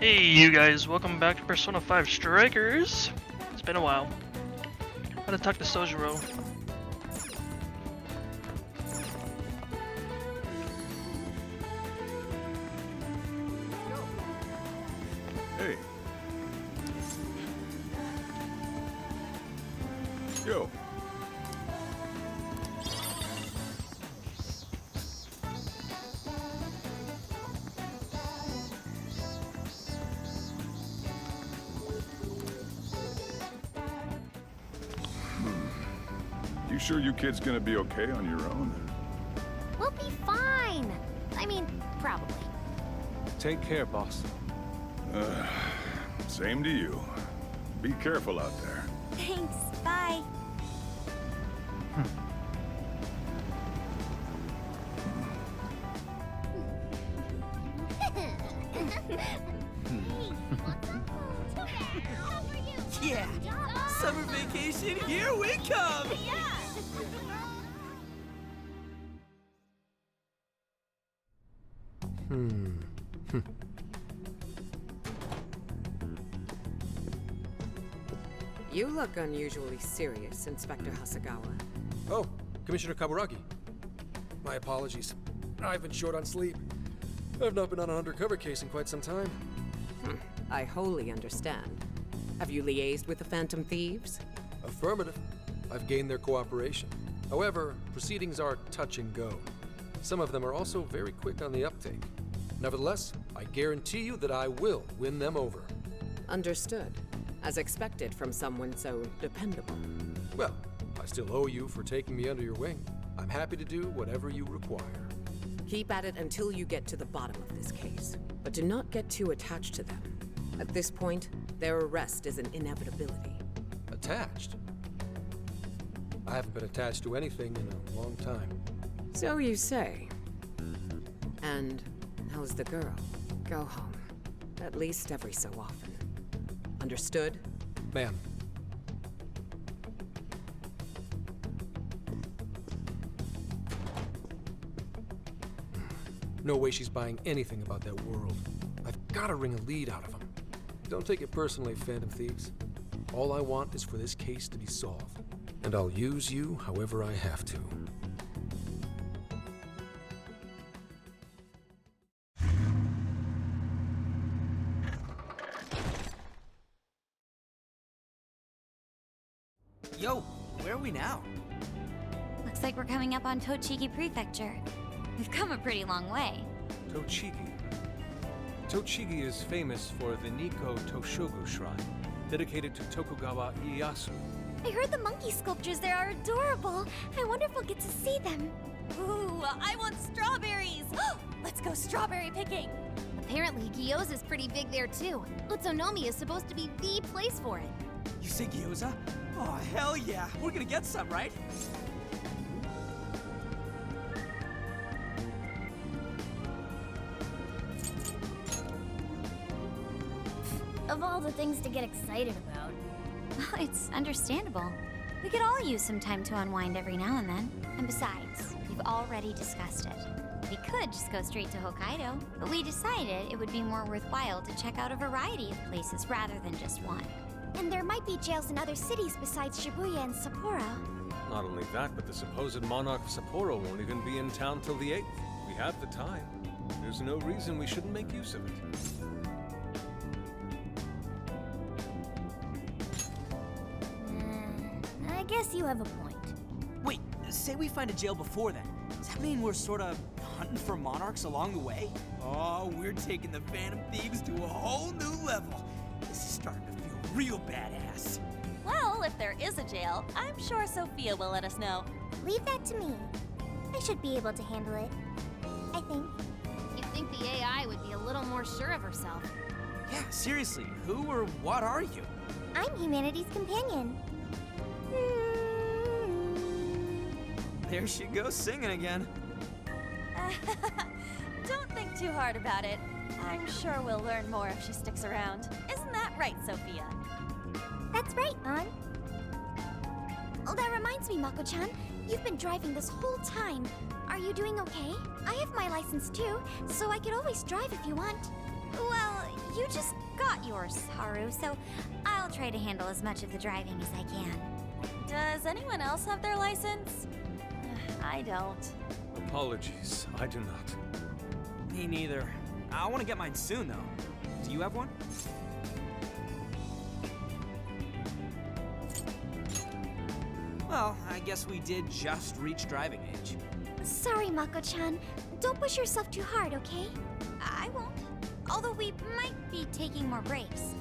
Hey you guys, welcome back to Persona 5 Strikers. It's been a while. I'm gonna talk to Sojiro. Hey. Yo. You sure you kids gonna be okay on your own? We'll be fine. I mean, probably. Take care, boss. Same to you. Be careful out there. Thanks. Bye. Yeah! Summer vacation, here we come! You look unusually serious, Inspector Hasegawa. Oh, Commissioner Kaburaki. My apologies. I've been short on sleep. I've not been on an undercover case in quite some time. I wholly understand. Have you liaised with the Phantom Thieves? Affirmative. I've gained their cooperation. However, proceedings are touch and go. Some of them are also very quick on the uptake. Nevertheless, I guarantee you that I will win them over. Understood. As expected from someone so dependable. Well, I still owe you for taking me under your wing. I'm happy to do whatever you require. Keep at it until you get to the bottom of this case. But do not get too attached to them. At this point, their arrest is an inevitability. Attached? I haven't been attached to anything in a long time. So you say. And how's the girl? Go home. At least every so often. Understood? Ma'am. No way she's buying anything about that world. I've got to wring a lead out of them. Don't take it personally, Phantom Thieves. All I want is for this case to be solved. And I'll use you however I have to. Yo, where are we now? Looks like we're coming up on Tochigi Prefecture. We've come a pretty long way. Tochigi. Tochigi is famous for the Nikko Toshogu Shrine, dedicated to Tokugawa Ieyasu. I heard the monkey sculptures there are adorable. I wonder if we'll get to see them. Ooh, I want strawberries! Let's go strawberry picking! Apparently, gyoza's pretty big there too. Utsunomi is supposed to be the place for it. You say gyoza? Oh, hell yeah! We're gonna get some, right? Of all the things to get excited about, it's understandable. We could all use some time to unwind every now and then. And besides, we've already discussed it. We could just go straight to Hokkaido, but we decided it would be more worthwhile to check out a variety of places rather than just one. And there might be jails in other cities besides Shibuya and Sapporo. Not only that, but the supposed monarch of Sapporo won't even be in town till the 8th. We have the time. There's no reason we shouldn't make use of it. I guess you have a point. Wait, say we find a jail before then. Does that mean we're sort of hunting for monarchs along the way? Oh, we're taking the Phantom Thieves to a whole new level. This is starting to feel real badass. Well, if there is a jail, I'm sure Sophia will let us know. Leave that to me. I should be able to handle it. I think. You'd think the AI would be a little more sure of herself. Yeah, seriously, who or what are you? I'm humanity's companion. There she goes singing again. Don't think too hard about it. I'm sure we'll learn more if she sticks around. Isn't that right, Sophia? That's right, An. Oh, that reminds me, Mako-chan. You've been driving this whole time. Are you doing okay? I have my license too, so I could always drive if you want. Well, You just got yours, Haru, so I'll try to handle as much of the driving as I can. Does anyone else have their license? I don't. Apologies, I do not. Me neither. I want to get mine soon, though. Do you have one? Well, I guess we did just reach driving age. Sorry, Mako-chan. Don't push yourself too hard, okay? I won't. Although we might be taking more breaks.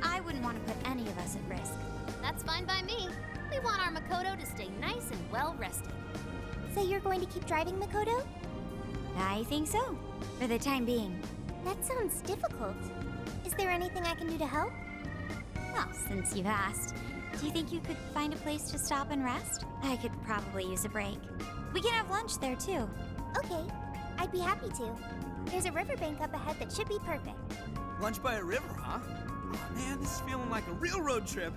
I wouldn't want to put any of us at risk. That's fine by me. We want our Makoto to stay nice and well rested. So you're going to keep driving, Makoto? I think so, for the time being. That sounds difficult. Is there anything I can do to help? Well, since you've asked, do you think you could find a place to stop and rest? I could probably use a break. We can have lunch there, too. Okay, I'd be happy to. There's a riverbank up ahead that should be perfect. Lunch by a river, huh? Oh, man, this is feeling like a real road trip.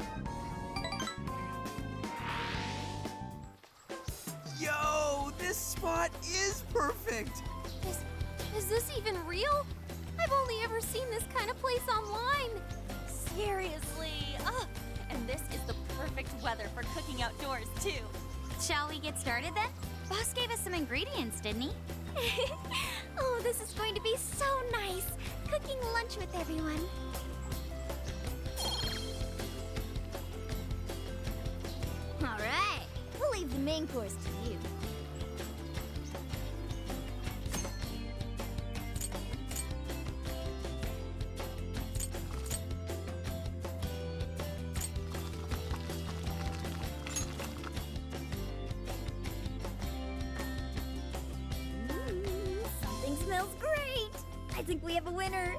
Yo, this spot is perfect. Is this even real? I've only ever seen this kind of place online. Seriously. Ugh. And this is the perfect weather for cooking outdoors, too. Shall we get started then? Boss gave us some ingredients, didn't he? Oh, this is going to be so nice. Cooking lunch with everyone. All right, we'll leave the main course to you. Something smells great. I think we have a winner.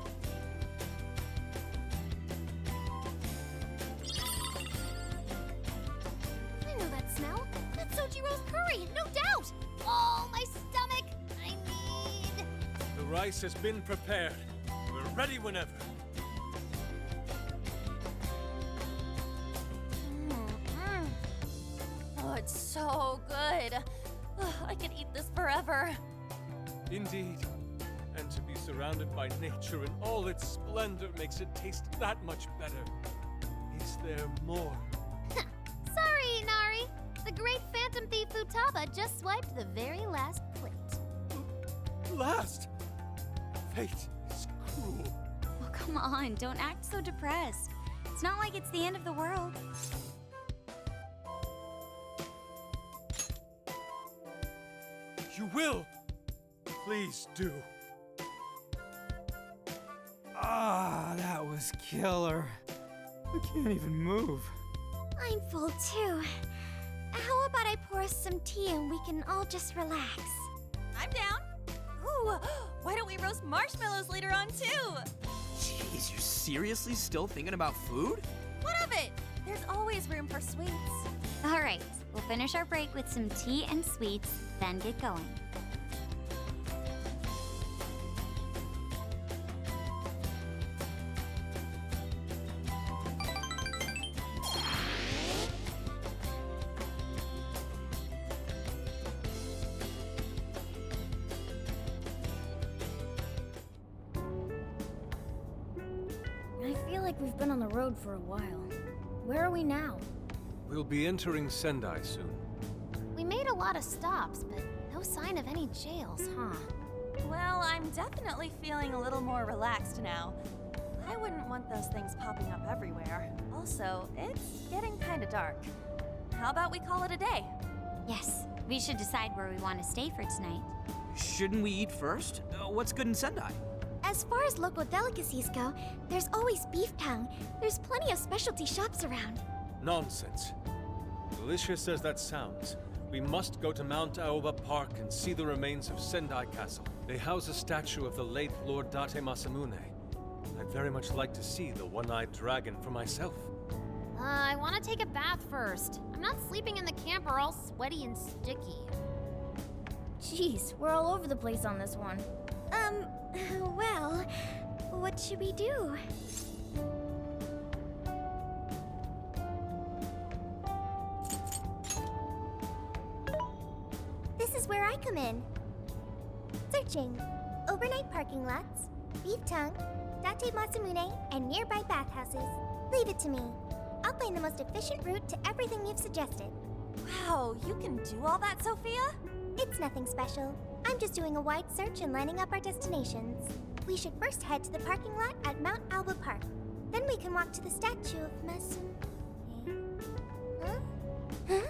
I know that smell. That's Sojiro's curry, no doubt. Oh, my stomach. I need... The rice has been prepared. We're ready whenever. Oh, it's so good. Ugh, I could eat this forever. Indeed. And to be surrounded by nature in all its splendor makes it taste that much better. Is there more? Sorry, Inari. The great phantom thief Futaba just swiped the very last plate. Last! Fate is cruel. Oh, come on. Don't act so depressed. It's not like it's the end of the world. You will! Please do. Ah, that was killer. I can't even move. I'm full too. How about I pour us some tea and we can all just relax? I'm down. Ooh, why don't we roast marshmallows later on, too? Jeez, you're seriously still thinking about food? What of it? There's always room for sweets. All right, we'll finish our break with some tea and sweets, then get going. I feel like we've been on the road for a while. Where are we now? We'll be entering Sendai soon. We made a lot of stops, but no sign of any jails, huh? Well, I'm definitely feeling a little more relaxed now. I wouldn't want those things popping up everywhere. Also, it's getting kind of dark. How about we call it a day? Yes, we should decide where we want to stay for tonight. Shouldn't we eat first? What's good in Sendai? As far as local delicacies go, there's always beef tongue. There's plenty of specialty shops around. Nonsense. Delicious as that sounds, we must go to Mount Aoba Park and see the remains of Sendai Castle. They house a statue of the late Lord Date Masamune. I'd very much like to see the one-eyed dragon for myself. I want to take a bath first. I'm not sleeping in the camper all sweaty and sticky. Jeez, we're all over the place on this one. Well, what should we do? This is where I come in. Searching. Overnight parking lots, beef tongue, Date Masamune and nearby bathhouses. Leave it to me. I'll find the most efficient route to everything you've suggested. Wow, you can do all that, Sophia? It's nothing special. I'm just doing a wide search and lining up our destinations. We should first head to the parking lot at Mount Alba Park. Then we can walk to the statue of Masamune. Huh? Huh?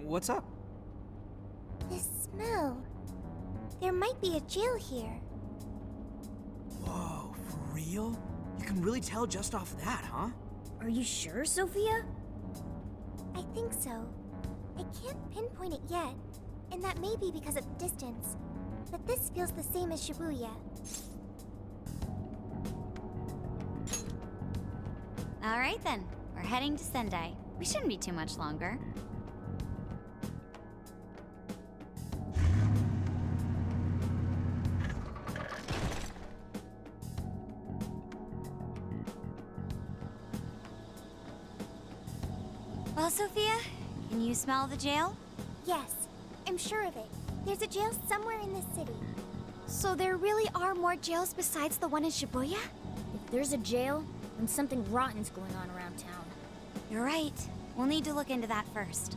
What's up? This smell. There might be a jail here. Whoa, for real? You can really tell just off that, huh? Are you sure, Sophia? I think so. I can't pinpoint it yet, and that may be because of the distance. But this feels the same as Shibuya. All right then, we're heading to Sendai. We shouldn't be too much longer. Well, Sophia, can you smell the jail? Yes, I'm sure of it. There's a jail somewhere in this city. So there really are more jails besides the one in Shibuya? If there's a jail, then something rotten's going on around town. You're right. We'll need to look into that first.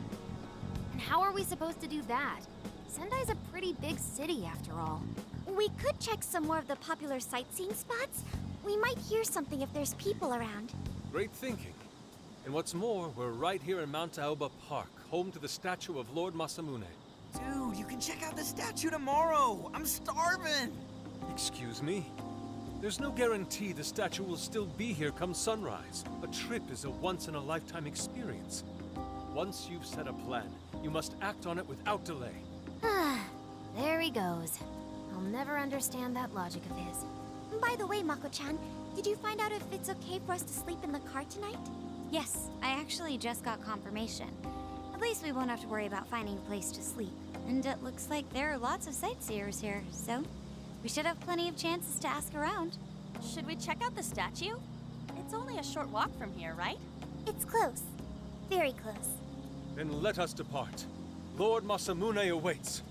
And how are we supposed to do that? Sendai's a pretty big city, after all. We could check some more of the popular sightseeing spots. We might hear something if there's people around. Great thinking. And what's more, we're right here in Mount Aoba Park, home to the statue of Lord Masamune. Dude, you can check out the statue tomorrow. I'm starving. Excuse me? There's no guarantee the statue will still be here come sunrise. A trip is a once-in-a-lifetime experience. Once you've set a plan, you must act on it without delay. There he goes. I'll never understand that logic of his. By the way, Mako-chan, did you find out if it's okay for us to sleep in the car tonight? Yes, I actually just got confirmation. At least we won't have to worry about finding a place to sleep. And it looks like there are lots of sightseers here, so we should have plenty of chances to ask around. Should we check out the statue? It's only a short walk from here, right? It's close. Very close. Then let us depart. Lord Masamune awaits.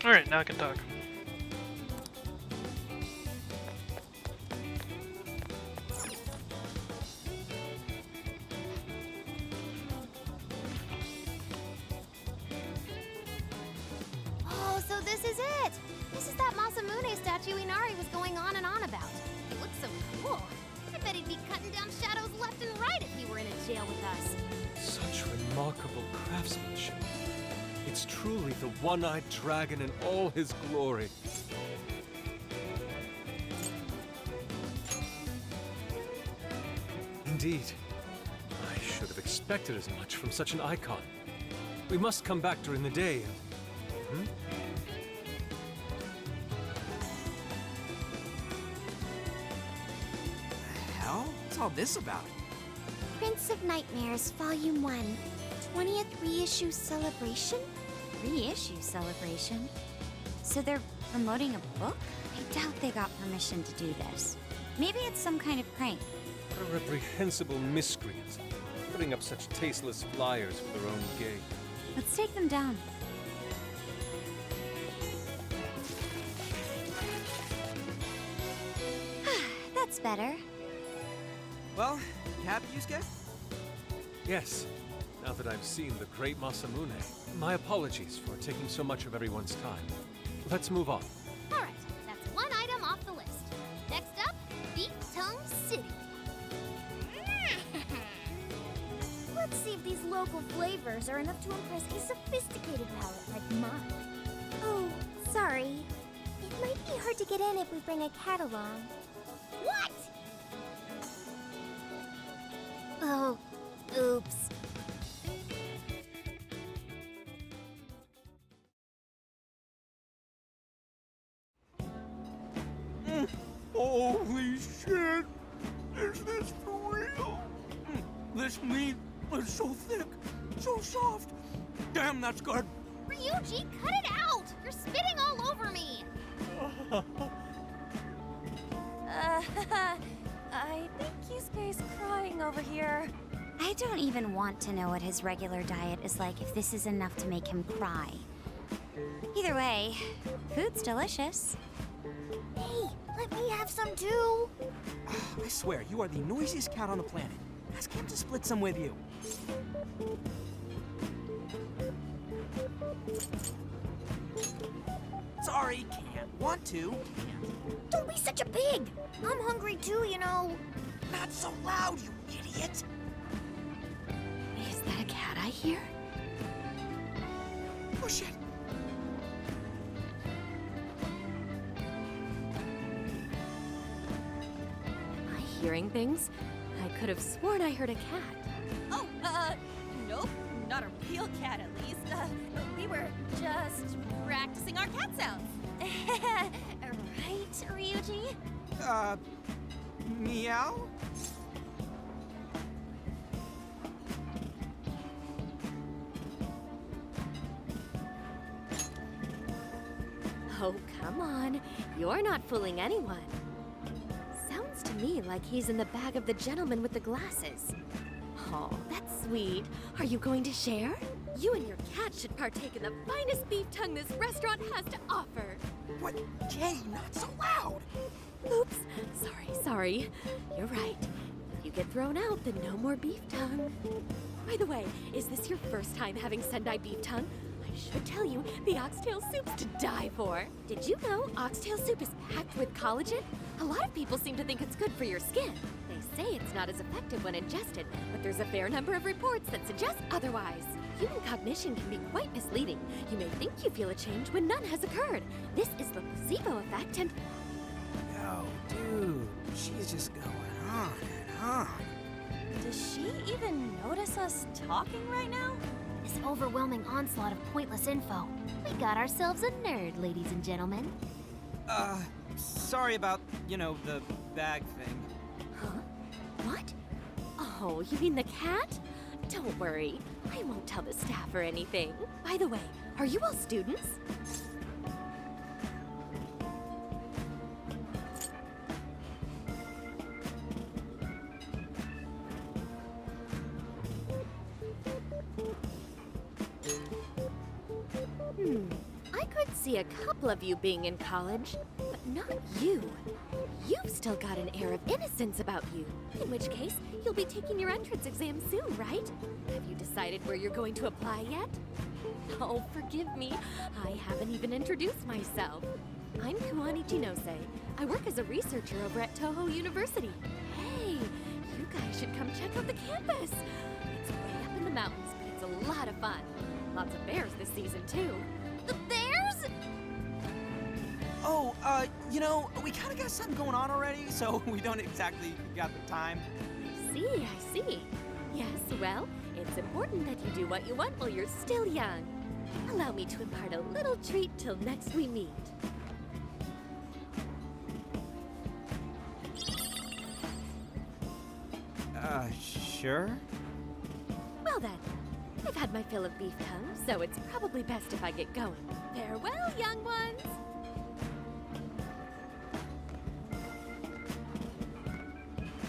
Alright, now I can talk. Oh, so this is it! This is that Masamune statue Inari was going on and on about. It looks so cool. I bet he'd be cutting down shadows left and right if he were in a jail with us. Such remarkable craftsmanship. It's truly the one-eyed dragon in all his glory. Indeed. I should have expected as much from such an icon. We must come back during the day and... The hell? What's all this about? Prince of Nightmares, Volume 1. 20th reissue celebration? Reissue celebration? So they're promoting a book? I doubt they got permission to do this. Maybe it's some kind of prank. What a reprehensible miscreant. Putting up such tasteless flyers for their own gain. Let's take them down. That's better. Well, you happy, Yusuke? Yes. Now that I've seen the great Masamune, my apologies for taking so much of everyone's time. Let's move on. All right, that's one item off the list. Next up, Beat Tongue City. Let's see if these local flavors are enough to impress a sophisticated palate like mine. Oh, sorry. It might be hard to get in if we bring a cat along. What? Oh, oops. Holy shit! Is this for real? This meat is so thick, so soft. Damn, that's good. Ryuji, cut it out! You're spitting all over me! I think Yusuke's crying over here. I don't even want to know what his regular diet is like if this is enough to make him cry. Either way, food's delicious. Hey, let me have some too. I swear, you are the noisiest cat on the planet. Ask him to split some with you. Sorry, can't. Want to, can't. Don't be such a pig. I'm hungry too, you know. Not so loud, you idiot! Is that a cat I hear? Oh shit! Am I hearing things? I could have sworn I heard a cat. Oh, nope. Not a real cat, at least. We were just practicing our cat sounds. Right, Ryuji? Meow? Oh, come on. You're not fooling anyone. Sounds to me like he's in the bag of the gentleman with the glasses. Oh, that's sweet. Are you going to share? You and your cat should partake in the finest beef tongue this restaurant has to offer. What? Jay, not so loud! Oops. Sorry. You're right. If you get thrown out, then no more beef tongue. By the way, is this your first time having Sendai beef tongue? I should tell you, the oxtail soup's to die for. Did you know oxtail soup is packed with collagen? A lot of people seem to think it's good for your skin. They say it's not as effective when ingested, but there's a fair number of reports that suggest otherwise. Human cognition can be quite misleading. You may think you feel a change when none has occurred. This is the placebo effect, and Yo, dude, she's just going on and on. Does she even notice us talking right now? This overwhelming onslaught of pointless info. We got ourselves a nerd, ladies and gentlemen. Sorry about, the bag thing. huh? What? Oh, you mean the cat? Don't worry. I won't tell the staff or anything. By the way, are you all students? I could see a couple of you being in college, but not you. You've still got an air of innocence about you. In which case, you'll be taking your entrance exam soon, right? Have you decided where you're going to apply yet? Oh, forgive me. I haven't even introduced myself. I'm Kuani Chinose. I work as a researcher over at Toho University. Hey, you guys should come check out the campus. It's way up in the mountains, but it's a lot of fun. Lots of bears this season, too. The bears? Oh, we kind of got something going on already, so we don't exactly got the time. I see. Yes, well, it's important that you do what you want while you're still young. Allow me to impart a little treat till next we meet. Sure? Well then, I've had my fill of beef tongue, so it's probably best if I get going. Farewell, young ones!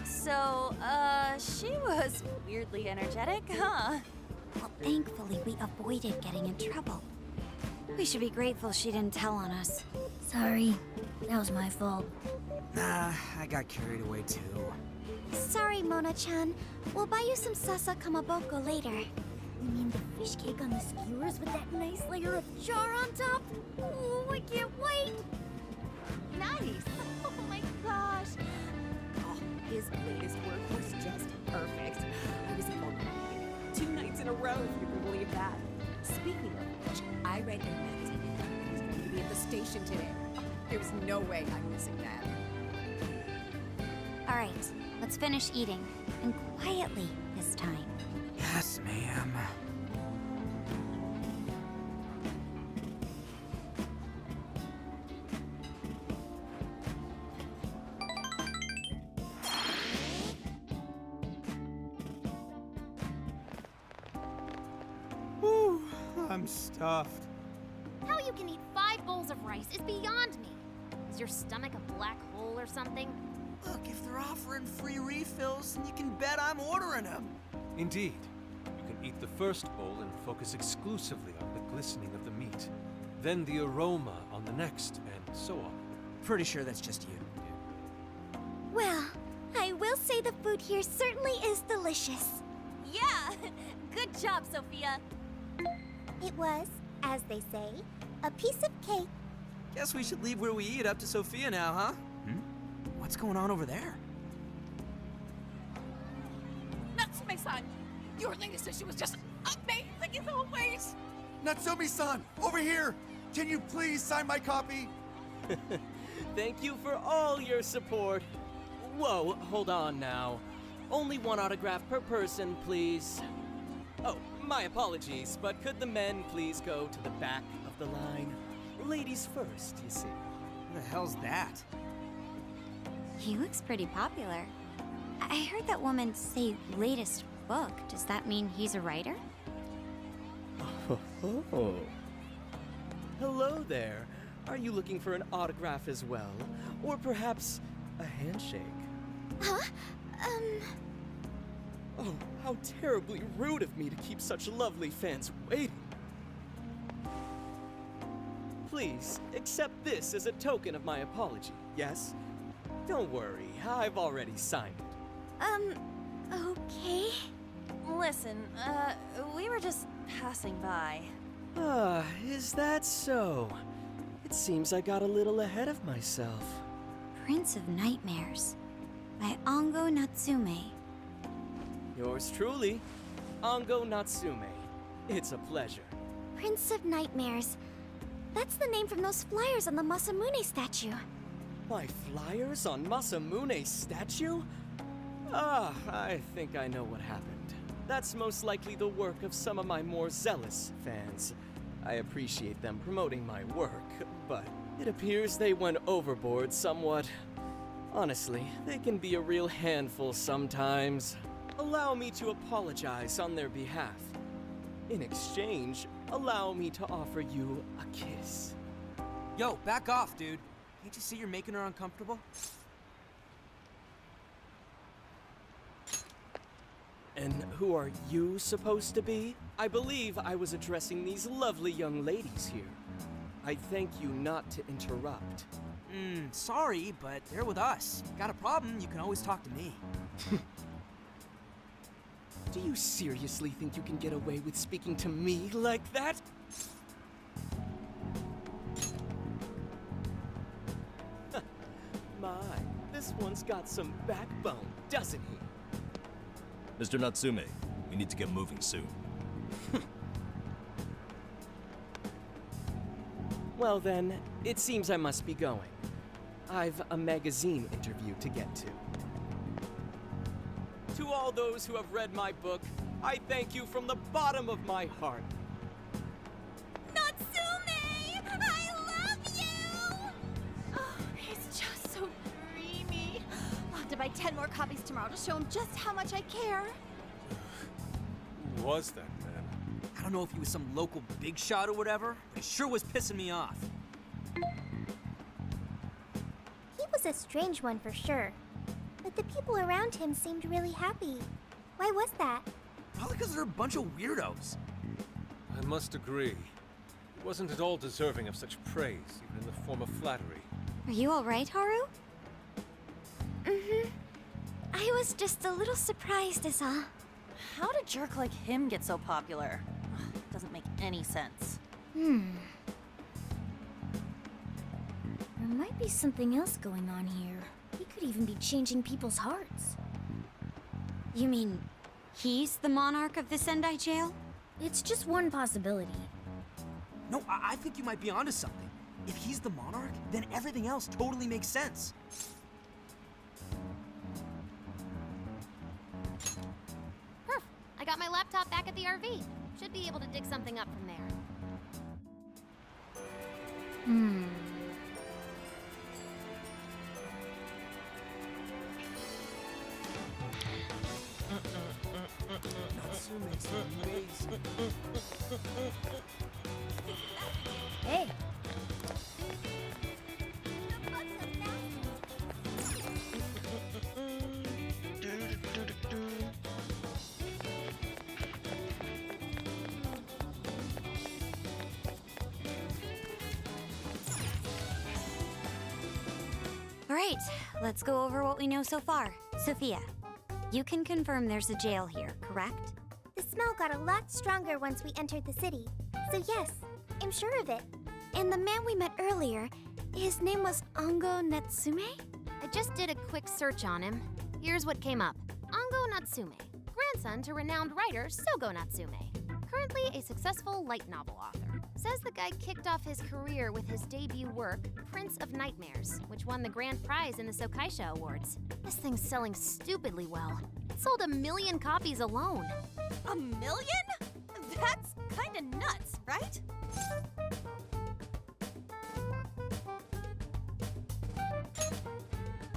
So, she was weirdly energetic, huh? Well, thankfully, we avoided getting in trouble. We should be grateful she didn't tell on us. Sorry, that was my fault. Nah, I got carried away too. Sorry, Mona-chan. We'll buy you some sasa kamaboko later. You mean the fish cake on the skewers with that nice layer of char on top? Oh, I can't wait! Nice! Oh my gosh! Oh, his latest work was just perfect. I was able to 2 nights in a row, if you can believe that. Speaking of which, I read in a magazine that he's going to be at the station today. Oh, there's no way I'm missing that. All right, let's finish eating. And quietly this time. Yes, ma'am. Whew, I'm stuffed. How you can eat 5 bowls of rice is beyond me. Is your stomach a black hole or something? Look, if they're offering free refills, then you can bet I'm ordering them. Indeed. You can eat the first bowl and focus exclusively on the glistening of the meat. Then the aroma on the next, and so on. Pretty sure that's just you. Well, I will say the food here certainly is delicious. Yeah! Good job, Sophia. It was, as they say, a piece of cake. Guess we should leave where we eat up to Sophia now, huh? What's going on over there? Natsume-san, your latest issue was just amazing as always. Natsume-san, over here! Can you please sign my copy? Thank you for all your support. Whoa, hold on now. Only 1 autograph per person, please. Oh, my apologies, but could the men please go to the back of the line? Ladies first, you see. Who the hell's that? He looks pretty popular. I heard that woman say latest book. Does that mean he's a writer? Oh. Hello there. Are you looking for an autograph as well? Or perhaps a handshake? Huh? Oh, how terribly rude of me to keep such lovely fans waiting. Please, accept this as a token of my apology, yes? Don't worry, I've already signed it. Okay. Listen, we were just passing by. Ah, is that so? It seems I got a little ahead of myself. Prince of Nightmares by Ango Natsume. Yours truly, Ango Natsume. It's a pleasure. Prince of Nightmares. That's the name from those flyers on the Masamune statue. My flyers on Masamune's statue? Ah, I think I know what happened. That's most likely the work of some of my more zealous fans. I appreciate them promoting my work, but it appears they went overboard somewhat. Honestly, they can be a real handful sometimes. Allow me to apologize on their behalf. In exchange, allow me to offer you a kiss. Yo, back off, dude. Can't you see you're making her uncomfortable? And who are you supposed to be? I believe I was addressing these lovely young ladies here. I thank you not to interrupt. Sorry, but they're with us. Got a problem, you can always talk to me. Do you seriously think you can get away with speaking to me like that? My, this one's got some backbone, doesn't he? Mr. Natsume, we need to get moving soon. Well then, it seems I must be going. I've a magazine interview to get to. To all those who have read my book, I thank you from the bottom of my heart. Natsume! I love you! Oh, he's just so dreamy. I'll have to buy 10 more copies tomorrow to show him just how much I care. Who was that man? I don't know if he was some local big shot or whatever, but he sure was pissing me off. He was a strange one for sure. But the people around him seemed really happy. Why was that? Probably because they're a bunch of weirdos. I must agree. He wasn't at all deserving of such praise, even in the form of flattery. Are you alright, Haru? Mm-hmm. I was just a little surprised is all. How did a jerk like him get so popular? Ugh, doesn't make any sense. There might be something else going on here. He could even be changing people's hearts. You mean he's the monarch of the Sendai jail? It's just one possibility. No, I think you might be onto something. If he's the monarch, then everything else totally makes sense. Perf! I got my laptop back at the RV. Should be able to dig something up from there. Natsume's amazing. Hey, All right, let's go over what we know so far. Sophia, you can confirm there's a jail here, correct? The smell got a lot stronger once we entered the city. So yes, I'm sure of it. And the man we met earlier, his name was Ango Natsume? I just did a quick search on him. Here's what came up. Ango Natsume, grandson to renowned writer Sogo Natsume. Currently a successful light novel author. Says the guy kicked off his career with his debut work, Prince of Nightmares, which won the grand prize in the Sokaisha Awards. This thing's selling stupidly well. It sold 1 million copies alone. 1 million? That's kinda nuts, right?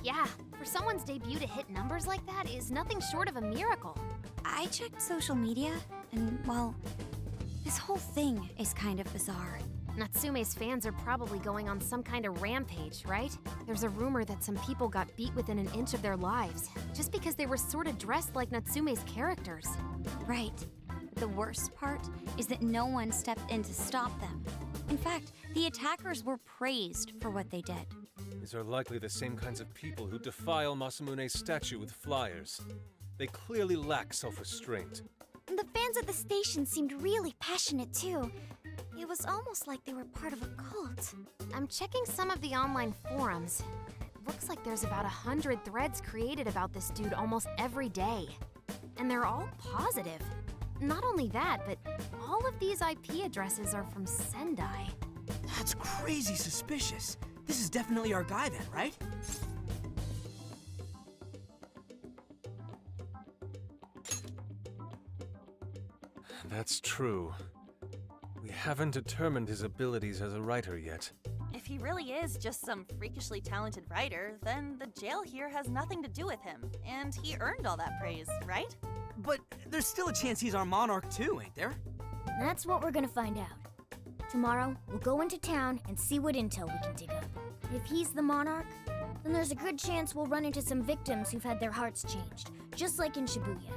Yeah, for someone's debut to hit numbers like that is nothing short of a miracle. I checked social media, and well, this whole thing is kind of bizarre. Natsume's fans are probably going on some kind of rampage, right? There's a rumor that some people got beat within an inch of their lives, just because they were sort of dressed like Natsume's characters. Right. The worst part is that no one stepped in to stop them. In fact, the attackers were praised for what they did. These are likely the same kinds of people who defile Masamune's statue with flyers. They clearly lack self-restraint. And the fans at the station seemed really passionate too. It was almost like they were part of a cult. I'm checking some of the online forums. It looks like there's about 100 threads created about this dude almost every day. And they're all positive. Not only that, but all of these IP addresses are from Sendai. That's crazy suspicious. This is definitely our guy then, right? That's true. We haven't determined his abilities as a writer yet. If he really is just some freakishly talented writer, then the jail here has nothing to do with him, and he earned all that praise, right? But there's still a chance he's our monarch too, ain't there? That's what we're gonna find out. Tomorrow, we'll go into town and see what intel we can dig up. If he's the monarch, then there's a good chance we'll run into some victims who've had their hearts changed, just like in Shibuya.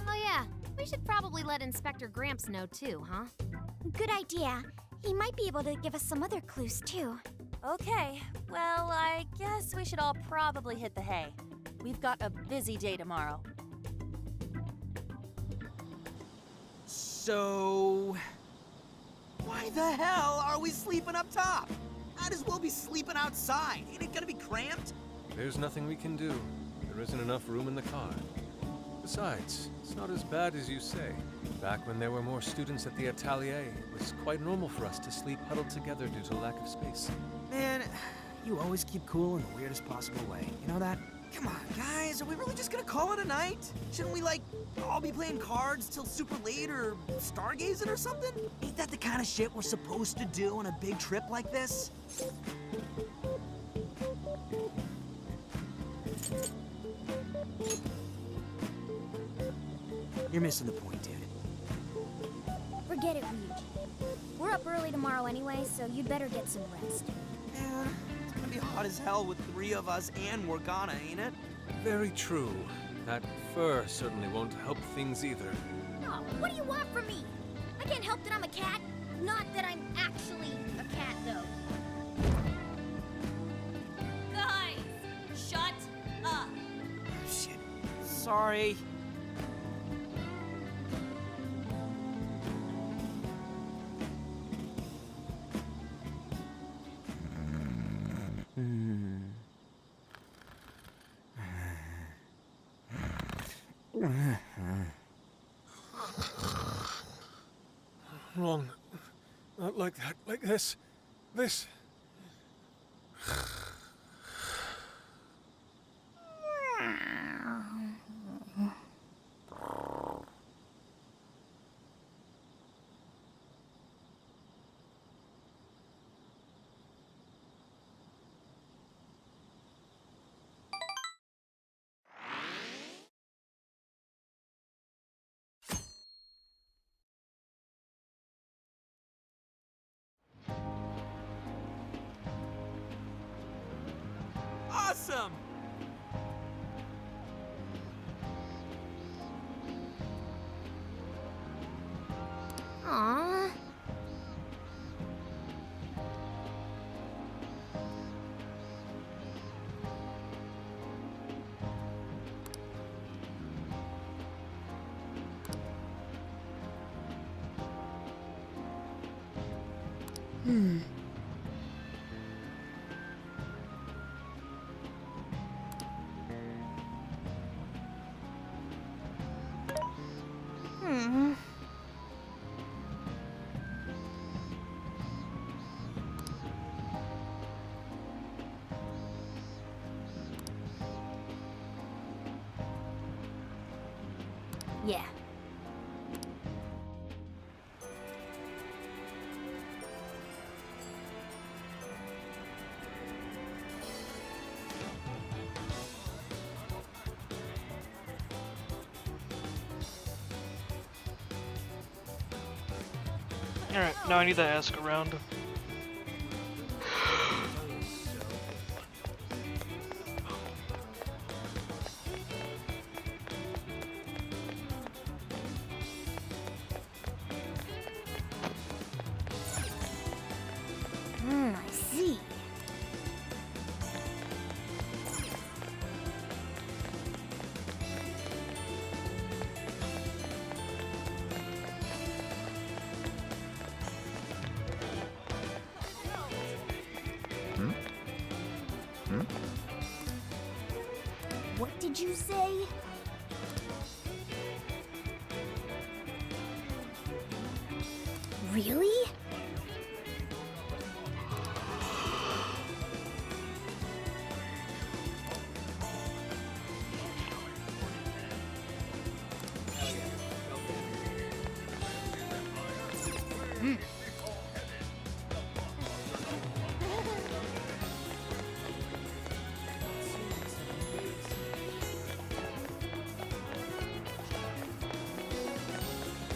Oh yeah, we should probably let Inspector Gramps know too, huh? Good idea. He might be able to give us some other clues too. Okay, well, I guess we should all probably hit the hay. We've got a busy day tomorrow. So... why the hell are we sleeping up top? Might as well be sleeping outside. Ain't it gonna be cramped? There's nothing we can do. There isn't enough room in the car. Besides, it's not as bad as you say. Back when there were more students at the atelier, it was quite normal for us to sleep huddled together due to lack of space. Man, you always keep cool in the weirdest possible way. You know that? Come on, guys, are we really just gonna call it a night? Shouldn't we, like, all be playing cards till super late or stargazing or something? Ain't that the kind of shit we're supposed to do on a big trip like this? You're missing the point, dude. Forget it, Ryuji. We're up early tomorrow anyway, so you'd better get some rest. Yeah, it's gonna be hot as hell with 3 of us and Morgana, ain't it? Very true. That fur certainly won't help things either. Oh, what do you want from me? I can't help that I'm a cat. Not that I'm actually a cat, though. Guys, shut up. Shit. Sorry. Wrong. Not like that. Like this. This. Awesome! Aww. Hmm. Hmm. Yeah. Alright, now I need to ask around. I see. What did you say? Really?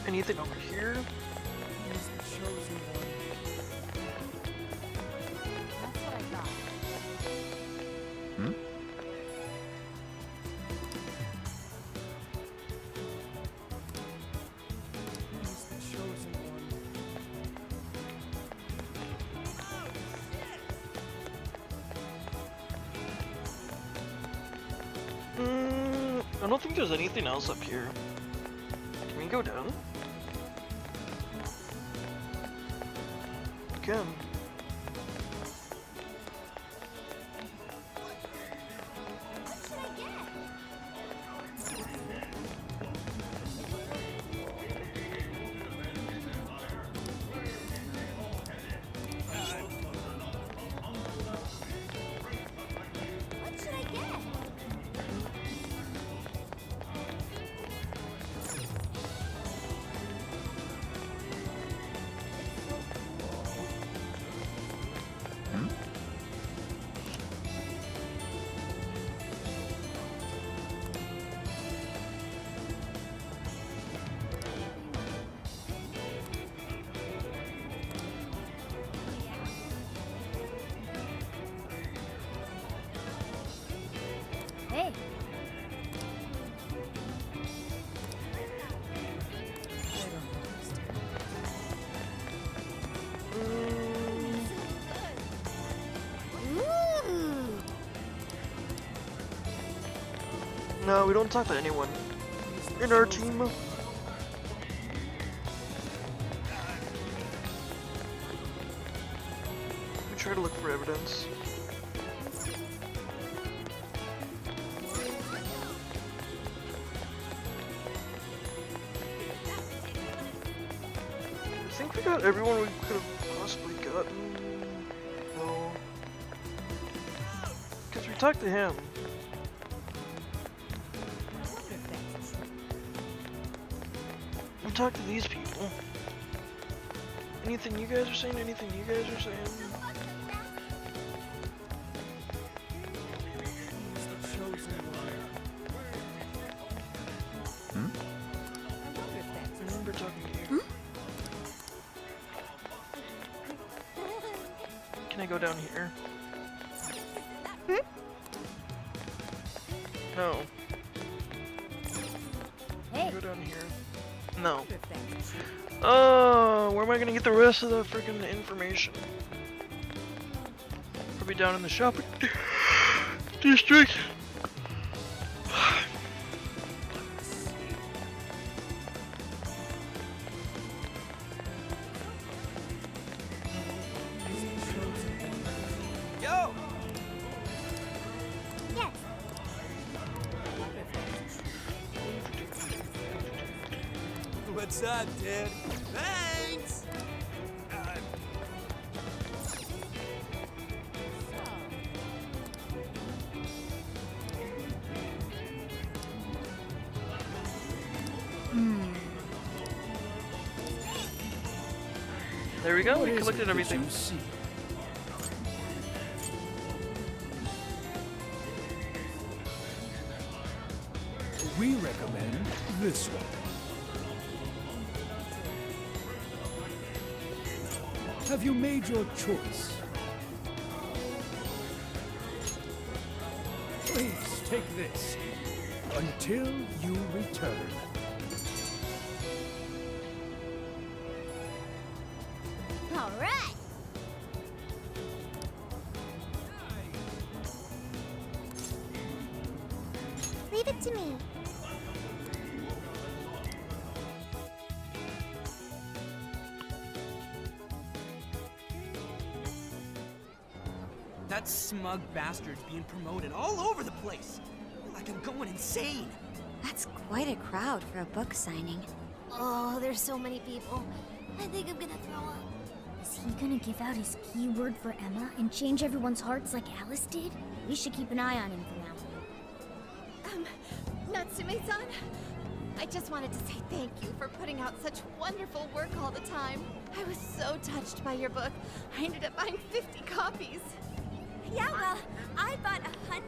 Anything over here? I don't think there's anything else up here. Can we go down? Again. Hey. No, we don't talk to anyone in our team. We try to look for evidence. I think we got everyone we could have possibly gotten. No. Because we talked to him. We talked to these people. Anything you guys are saying? Anything you guys are saying? I remember talking to you. Can I go down here? No. Hey. Go down here. No. Oh, where am I gonna get the rest of the freaking information? Probably down in the shopping district. What's up, dude? Thanks! There we go. What We is collected it that everything. you see? We recommend this one. Have you made your choice? Please take this until you return. All right. Leave it to me. That smug bastard's being promoted all over the place. Like I'm going insane. That's quite a crowd for a book signing. Oh, there's so many people. I think I'm gonna throw up. Is he gonna give out his keyword for Emma and change everyone's hearts like Alice did? We should keep an eye on him for now. Natsume-san, I just wanted to say thank you for putting out such wonderful work all the time. I was so touched by your book. I ended up buying 50 copies. Yeah, well, I bought 100.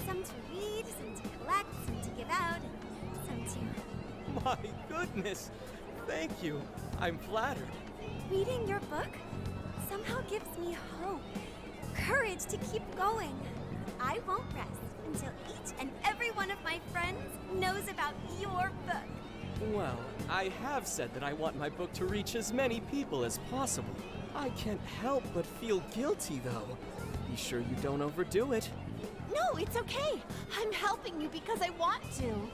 Some to read, some to collect, some to give out, and some to... My goodness! Thank you. I'm flattered. Reading your book somehow gives me hope, courage to keep going. I won't rest until each and every one of my friends knows about your book. Well, I have said that I want my book to reach as many people as possible. I can't help but feel guilty, though. Be sure you don't overdo it. No, it's okay. I'm helping you because I want to.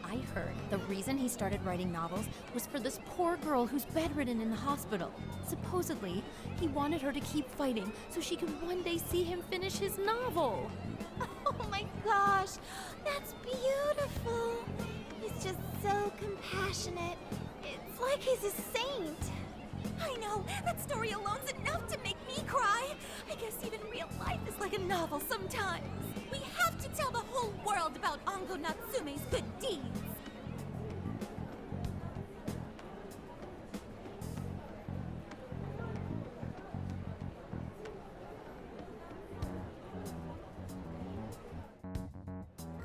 I heard the reason he started writing novels was for this poor girl who's bedridden in the hospital. Supposedly, he wanted her to keep fighting so she could one day see him finish his novel. Oh my gosh, that's beautiful. He's just so compassionate. It's like he's a saint. I know, that story alone's enough to make me cry. I guess even real life is like a novel sometimes. We have to tell the whole world about Ango Natsume's good deeds.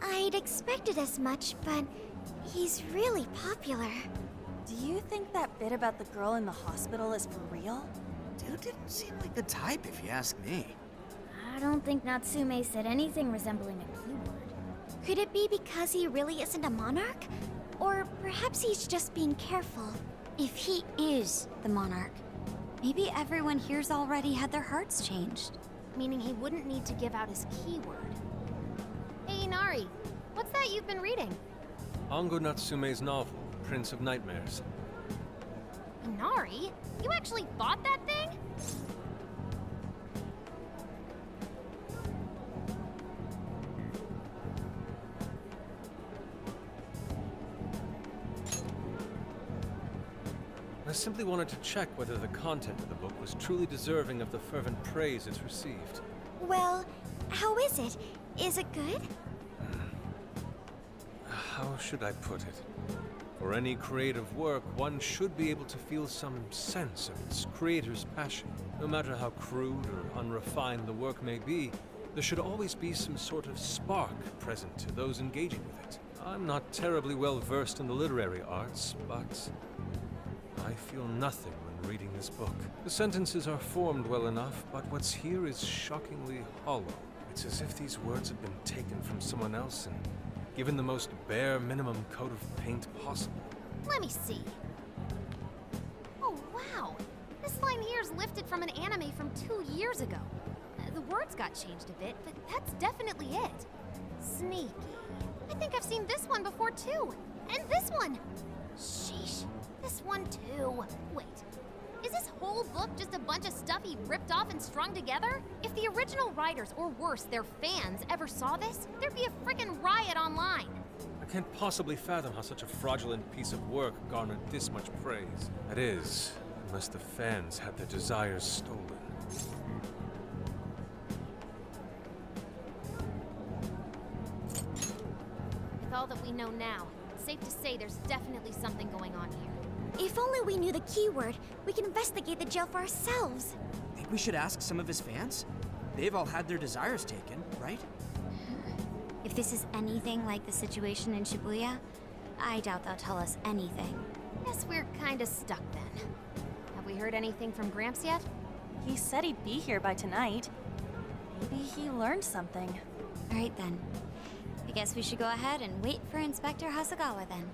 I'd expected as much, but he's really popular. Do you think that bit about the girl in the hospital is for real? Dude didn't seem like the type, if you ask me. I don't think Natsume said anything resembling a keyword. Could it be because he really isn't a monarch? Or perhaps he's just being careful. If he is the monarch, maybe everyone here's already had their hearts changed. Meaning he wouldn't need to give out his keyword. Hey, Inari, what's that you've been reading? Ango Natsume's novel, Prince of Nightmares. Inari? You actually bought that thing? I simply wanted to check whether the content of the book was truly deserving of the fervent praise it's received. Well, how is it? Is it good? How should I put it? For any creative work, one should be able to feel some sense of its creator's passion. No matter how crude or unrefined the work may be, there should always be some sort of spark present to those engaging with it. I'm not terribly well versed in the literary arts, but I feel nothing when reading this book. The sentences are formed well enough, but what's here is shockingly hollow. It's as if these words have been taken from someone else and given the most bare minimum coat of paint possible. Let me see. Oh, wow. This line here is lifted from an anime from 2 years ago. The words got changed a bit, but that's definitely it. Sneaky. I think I've seen this one before, too. And this one. Sheesh. This one, too. Wait. Is this whole book just a bunch of stuff he ripped off and strung together? If the original writers, or worse, their fans, ever saw this, there'd be a frickin' riot online. I I can't possibly fathom how such a fraudulent piece of work garnered this much praise. That is, unless the fans had their desires stolen. With all that we know now, it's safe to say there's definitely something going on here. If only we knew the keyword, we could investigate the jail for ourselves. Think we should ask some of his fans? They've all had their desires taken, right? If this is anything like the situation in Shibuya, I doubt they'll tell us anything. Guess we're kinda stuck then. Have we heard anything from Gramps yet? He said he'd be here by tonight. Maybe he learned something. All right then. I guess we should go ahead and wait for Inspector Hasagawa then.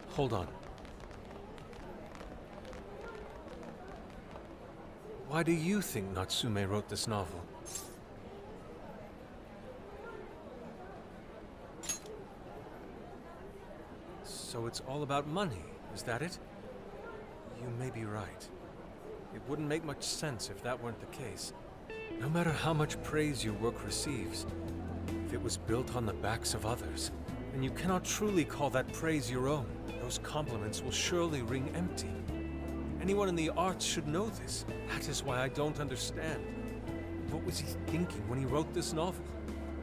Hold on. Why do you think Natsume wrote this novel? So it's all about money, is that it? You may be right. It wouldn't make much sense if that weren't the case. No matter how much praise your work receives, if it was built on the backs of others, then you cannot truly call that praise your own. Those compliments will surely ring empty. Anyone in the arts should know this. That is why I don't understand. What was he thinking when he wrote this novel?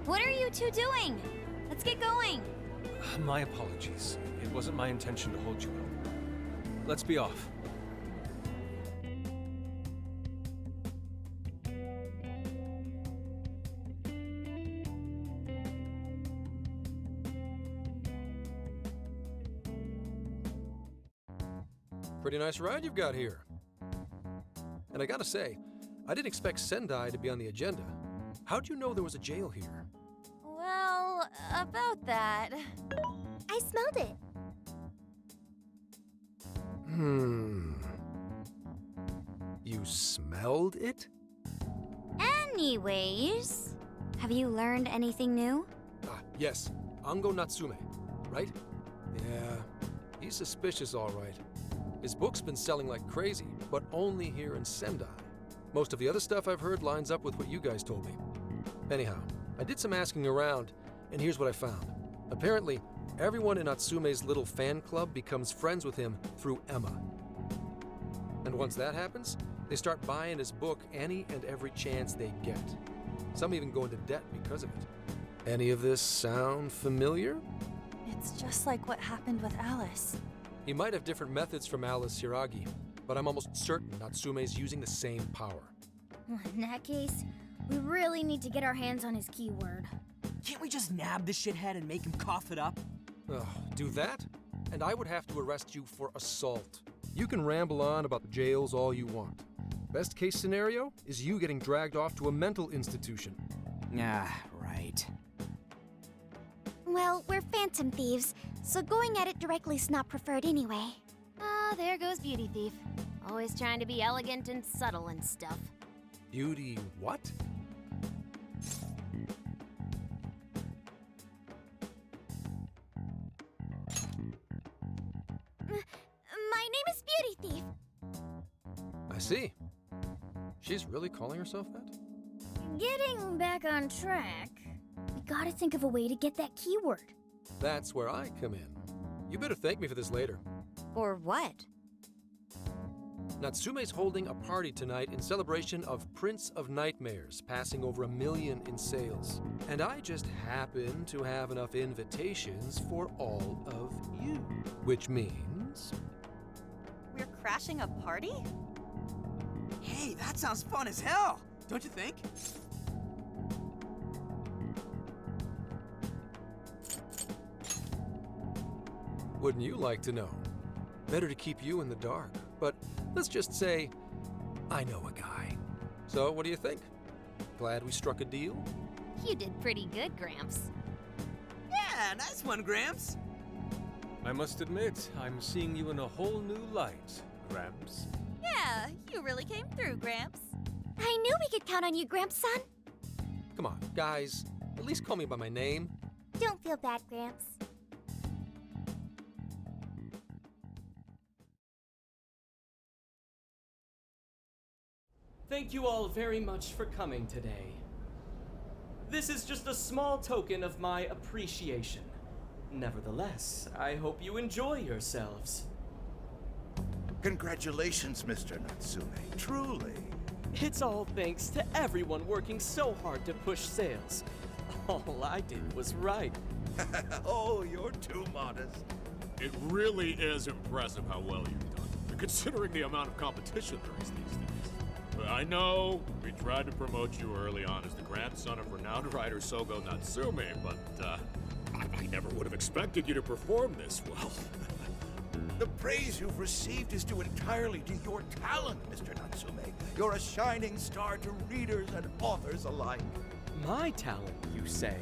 What are you two doing? Let's get going. My apologies. It wasn't my intention to hold you up. Let's be off. Pretty nice ride you've got here. And I gotta say, I didn't expect Sendai to be on the agenda. How'd you know there was a jail here? Well, about that. I smelled it. You smelled it? Anyways, have you learned anything new? Ah, yes. Ango Natsume, right? Yeah, he's suspicious all right. His book's been selling like crazy, but only here in Sendai. Most of the other stuff I've heard lines up with what you guys told me. Anyhow, I did some asking around, and here's what I found. Apparently, everyone in Natsume's little fan club becomes friends with him through Emma. And once that happens, they start buying his book any and every chance they get. Some even go into debt because of it. Any of this sound familiar? It's just like what happened with Alice. He might have different methods from Alice Hiragi, but I'm almost certain Natsume's using the same power. In that case, we really need to get our hands on his keyword. Can't we just nab the shithead and make him cough it up? Ugh, do that? And I would have to arrest you for assault. You can ramble on about the jails all you want. Best case scenario is you getting dragged off to a mental institution. Ah, right. Well, we're phantom thieves, so going at it directly's not preferred anyway. Ah, there goes Beauty Thief. Always trying to be elegant and subtle and stuff. Beauty what? My name is Beauty Thief. I see. She's really calling herself that? Getting back on track, we gotta think of a way to get that keyword. That's where I come in. You better thank me for this later. Or what? Natsume's holding a party tonight in celebration of Prince of Nightmares passing over 1 million in sales. And I just happen to have enough invitations for all of you. Which means... We're crashing a party? Hey, that sounds fun as hell, don't you think? Wouldn't you like to know? Better to keep you in the dark. But let's just say, I know a guy. So what do you think? Glad we struck a deal? You did pretty good, Gramps. Yeah, nice one, Gramps. I must admit, I'm seeing you in a whole new light, Gramps. Yeah, you really came through, Gramps. I knew we could count on you, Gramps-son. Come on, guys. At least call me by my name. Don't feel bad, Gramps. Thank you all very much for coming today. This is just a small token of my appreciation. Nevertheless, I hope you enjoy yourselves. Congratulations, Mr. Natsume. Truly. It's all thanks to everyone working so hard to push sales. All I did was write. Oh, you're too modest. It really is impressive how well you've done, considering the amount of competition there is these days. I know we tried to promote you early on as the grandson of renowned writer Sogo Natsume, but I never would have expected you to perform this well. The praise you've received is due entirely to your talent, Mr. Natsume. You're a shining star to readers and authors alike. My talent, you say?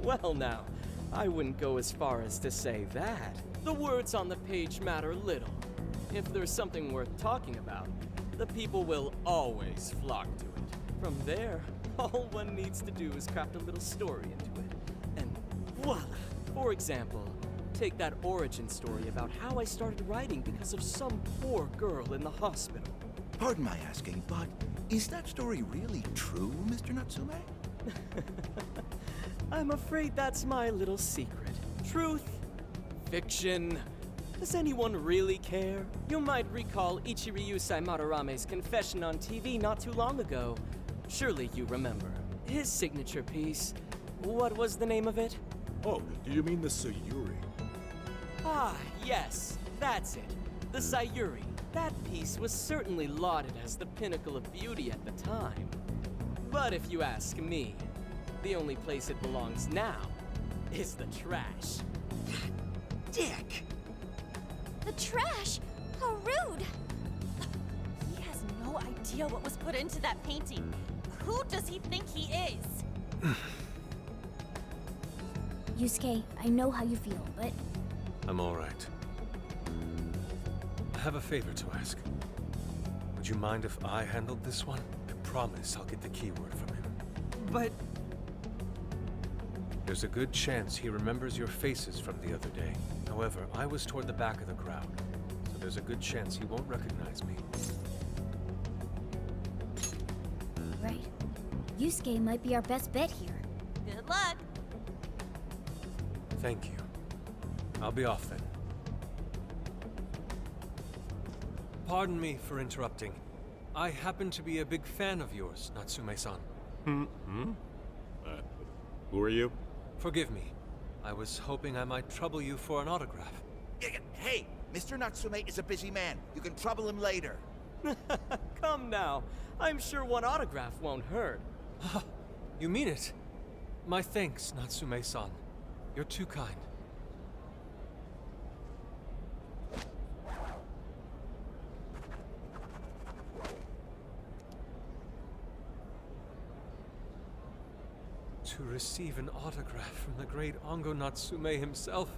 Well now, I wouldn't go as far as to say that. The words on the page matter little. If there's something worth talking about, the people will always flock to it. From there, all one needs to do is craft a little story into it. And voila! For example, take that origin story about how I started writing because of some poor girl in the hospital. Pardon my asking, but is that story really true, Mr. Natsume? I'm afraid that's my little secret. Truth, fiction. Does anyone really care? You might recall Ichiryusai Madarame's confession on TV not too long ago. Surely you remember. His signature piece. What was the name of it? Oh, do you mean the Sayuri? Ah, yes, that's it. The Sayuri. That piece was certainly lauded as the pinnacle of beauty at the time. But if you ask me, the only place it belongs now is the trash. Dick! The trash? How rude! He has no idea what was put into that painting. Who does he think he is? Yusuke, I know how you feel, but I'm all right. I have a favor to ask. Would you mind if I handled this one? I promise I'll get the keyword from him. But there's a good chance he remembers your faces from the other day. However, I was toward the back of the crowd, so there's a good chance he won't recognize me. right. Yusuke might be our best bet here. Good luck! Thank you. I'll be off then. Pardon me for interrupting. I happen to be a big fan of yours, Natsume-san. Who are you? Forgive me. I was hoping I might trouble you for an autograph. Hey, Mr. Natsume is a busy man. You can trouble him later. Come now. I'm sure one autograph won't hurt. You mean it? My thanks, Natsume-san. You're too kind. To receive an autograph from the great Ango Natsume himself,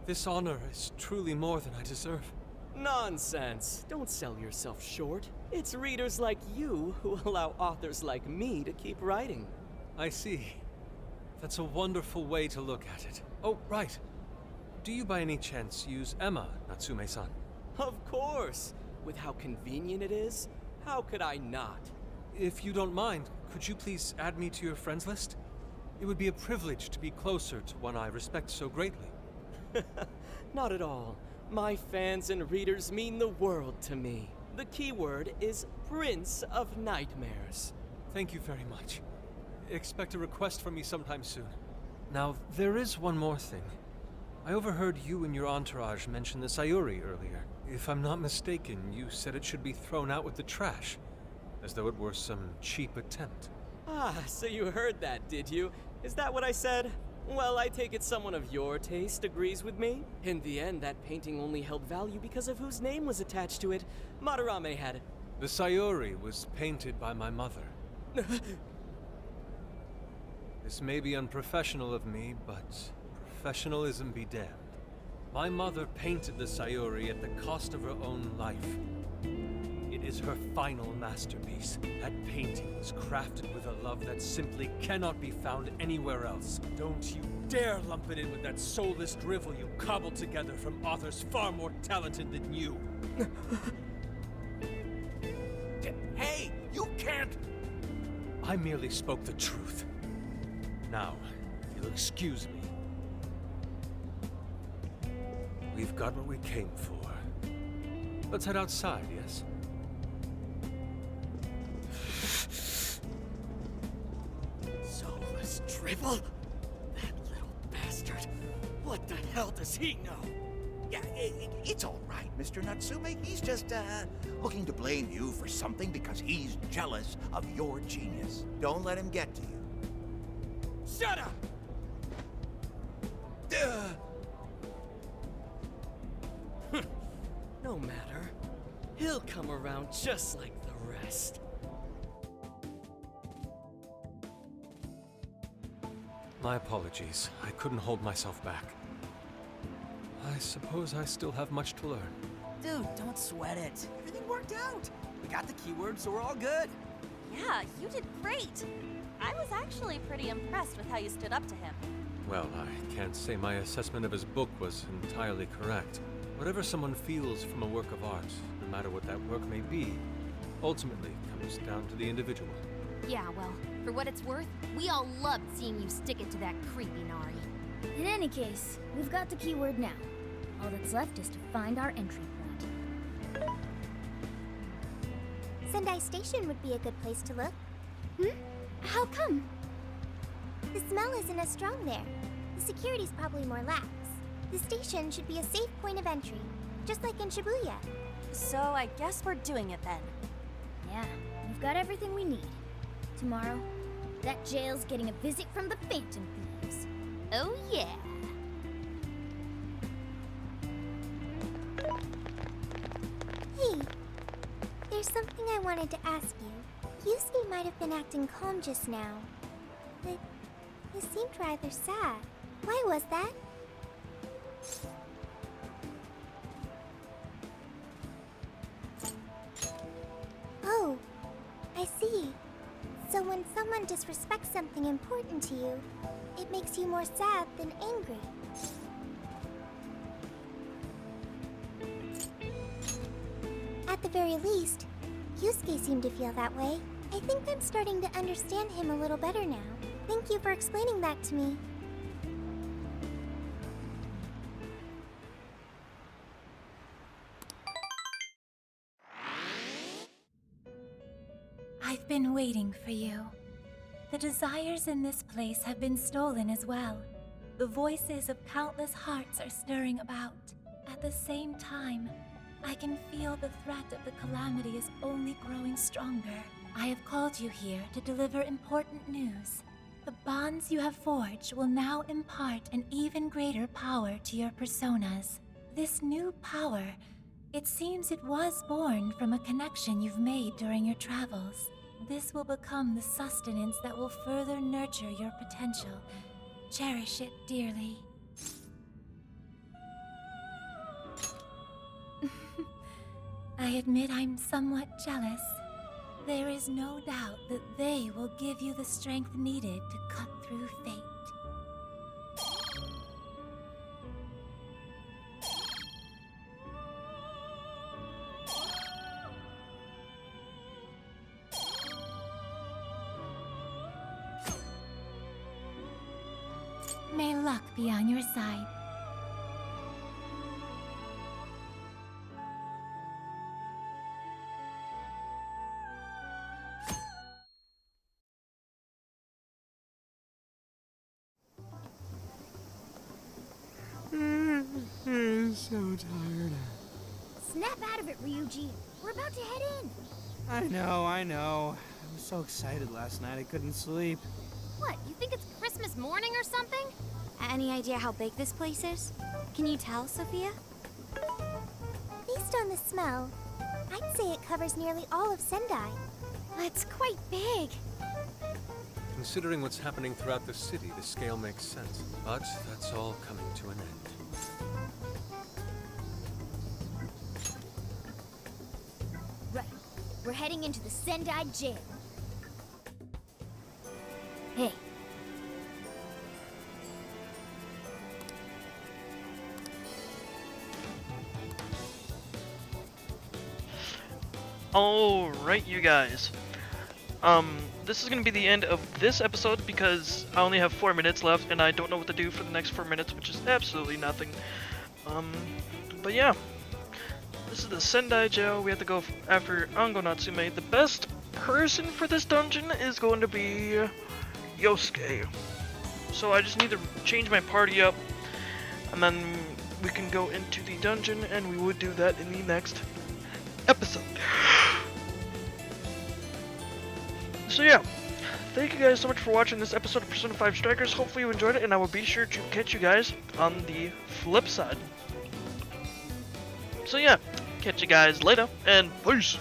this honor is truly more than I deserve. Nonsense. Don't sell yourself short. It's readers like you who allow authors like me to keep writing. I see. That's a wonderful way to look at it. Oh, right. Do you by any chance use Emma, Natsume-san? Of course. With how convenient it is, how could I not? If you don't mind, could you please add me to your friends list? It would be a privilege to be closer to one I respect so greatly. Not at all. My fans and readers mean the world to me. The keyword is Prince of Nightmares. Thank you very much. Expect a request from me sometime soon. Now, there is one more thing. I overheard you and your entourage mention the Sayuri earlier. If I'm not mistaken, you said it should be thrown out with the trash, as though it were some cheap attempt. Ah, so you heard that, did you? Is that what I said? Well, I take it someone of your taste agrees with me. In the end, that painting only held value because of whose name was attached to it. Madarame had it. The Sayuri was painted by my mother. This may be unprofessional of me, but professionalism be damned. My mother painted the Sayuri at the cost of her own life. It is her final masterpiece. That painting was crafted with a love that simply cannot be found anywhere else. Don't you dare lump it in with that soulless drivel you cobbled together from authors far more talented than you. Hey, you can't! I merely spoke the truth. Now, if you'll excuse me. We've got what we came for. Let's head outside, yes? Soulless drivel? That little bastard. What the hell does he know? Yeah, it's all right, Mr. Natsume. He's just, looking to blame you for something because he's jealous of your genius. Don't let him get to you. Shut up! No matter. He'll come around just like the rest. My apologies. I couldn't hold myself back. I suppose I still have much to learn. Dude, don't sweat it. Everything worked out. We got the keywords, so we're all good. Yeah, you did great. I was actually pretty impressed with how you stood up to him. Well, I can't say my assessment of his book was entirely correct. Whatever someone feels from a work of art, no matter what that work may be, ultimately comes down to the individual. Yeah, well, for what it's worth, we all loved seeing you stick it to that creepy Inari. In any case, we've got the keyword now. All that's left is to find our entry point. Sendai Station would be a good place to look. How come? The smell isn't as strong there. The security's probably more lax. The station should be a safe point of entry, just like in Shibuya. So I guess we're doing it then. Yeah, we've got everything we need. Tomorrow, that jail's getting a visit from the Phantom Thieves. Oh yeah. Hey, there's something I wanted to ask you. Yusuke might have been acting calm just now, but he seemed rather sad. Why was that? Oh, I see. So when someone disrespects something important to you, it makes you more sad than angry. At the very least, Yusuke seemed to feel that way. I think I'm starting to understand him a little better now. Thank you for explaining that to me. I've been waiting for you. The desires in this place have been stolen as well. The voices of countless hearts are stirring about. At the same time, I can feel the threat of the calamity is only growing stronger. I have called you here to deliver important news. The bonds you have forged will now impart an even greater power to your personas. This new power, it seems it was born from a connection you've made during your travels. This will become the sustenance that will further nurture your potential. Cherish it dearly. I admit I'm somewhat jealous. There is no doubt that they will give you the strength needed to cut through fate. May luck be on your side. I'm so tired. Snap out of it, Ryuji. We're about to head in. I know. I was so excited last night I couldn't sleep. What, you think it's Christmas morning or something? Any idea how big this place is? Can you tell, Sophia? Based on the smell, I'd say it covers nearly all of Sendai. That's quite big. Considering what's happening throughout the city, the scale makes sense. But that's all coming to an end. Right. We're heading into the Sendai jail. Hey. Alright, you guys. This is going to be the end of this episode because I only have 4 minutes left and I don't know what to do for the next 4 minutes, which is absolutely nothing. But yeah, this is the Sendai jail. We have to go after Ango Natsume. The best person for this dungeon is going to be Yosuke. So I just need to change my party up and then we can go into the dungeon, and we would do that in the next episode. So yeah, thank you guys so much for watching this episode of Persona 5 Strikers. Hopefully you enjoyed it, and I will be sure to catch you guys on the flip side. So yeah, catch you guys later, and peace!